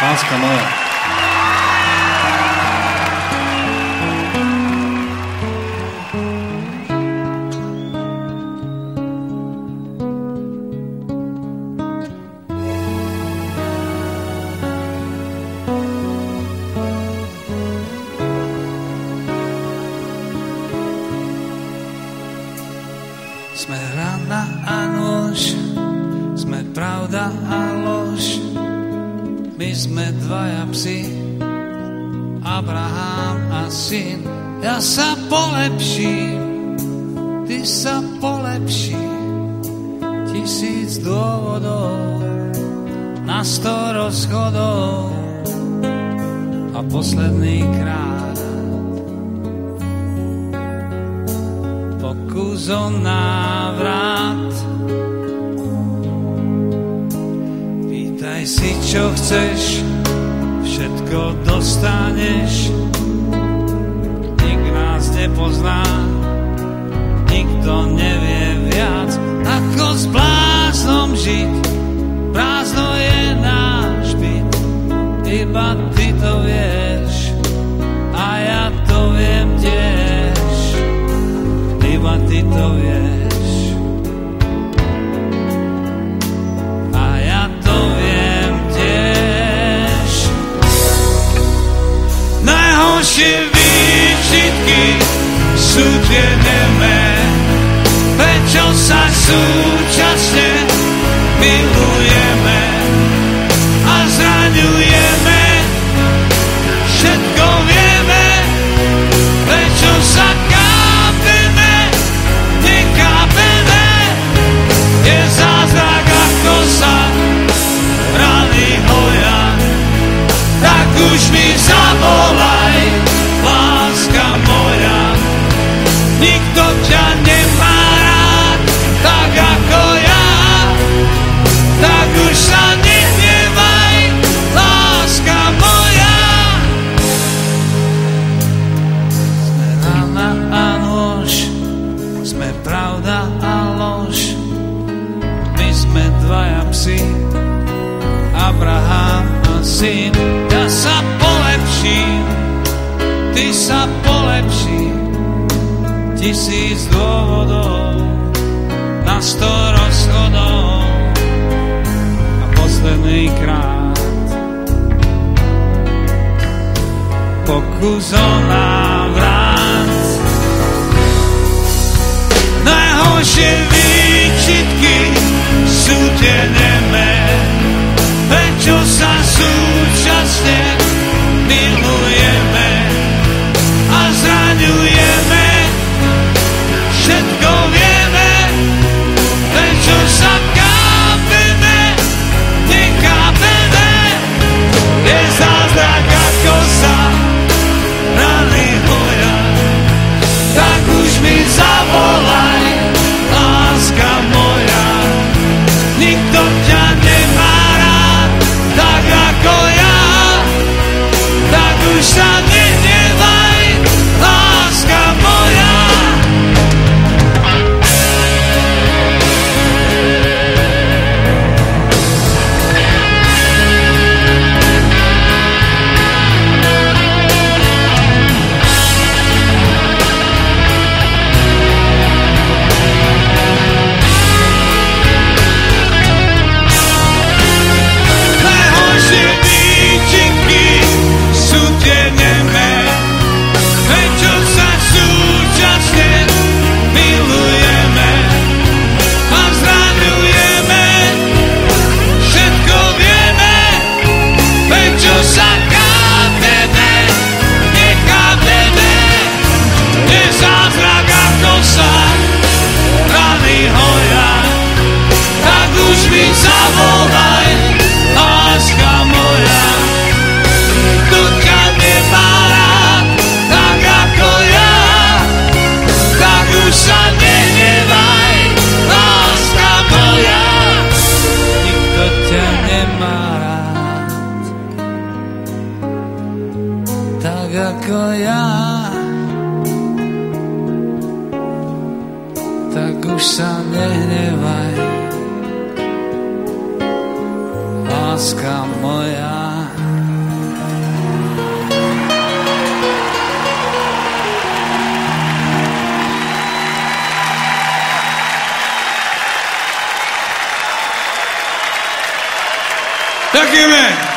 Láska moja. Sme rana a nož, sme pravda a lož, my sme dvaja psi, Abraham a syn. Ja sa polepším, ty sa polepší, 1000 dôvodov, na 100 rozchodov a posledný krát pokus o návrat. Pýtaj si, čo chceš, všetko dostaneš. Nik nás nepozná, nikto nevie viac, ako s bláznom žiť. Prázdno je náš byt, iba ty to vieš a ja to viem tiež, iba ty to vieš a ja to viem tiež. Najhoršie výčitky sú tie nemé, prečo sa súčasne milujeme a zraňujeme. Všetko vieme, prečo sa kápeme, nekápeme. Je zázrak, ako sa rany hoja, tak už mi zavolaj, láska moja. Nikto ťa nemá rád, tak ako ja, tak už sa nehnevaj, láska moja. Sme rana a nož, sme pravda a lož, my sme dvaja psi, Abraham a syn. Ja sa polepším, ty sa polepší, 1000 dôvodov, na 100 rozchodov a posledný krát pokus o návrat. Najhoršie výčitky sú tie nemé, prečo sa súčasne milujeme a zraňujeme. Všetko vieme, prečo sa kápeme, nekápeme. Je zázrak, ako sa rany hoja, tak už mi zavolaj, láska moja. Nikto ťa nemá rád, tak ako ja, tak už sa nehnevaj, láska moja. Najhoršie výčitky sú tie nemé, prečo sa súčasne milujeme a zraňujeme. Všetko vieme, prečo sa kápeme, nekápeme. Je zázrak, ako sa rany hoja, tak už mi zavolaj, láska moja. Tu ťa nemá rád, tak ako ja, tak už sa nehnevaj, láska moja. Nikto ťa nemá rád, tak ako ja, tak už sa nehnevaj, láska moja. Ďakujeme.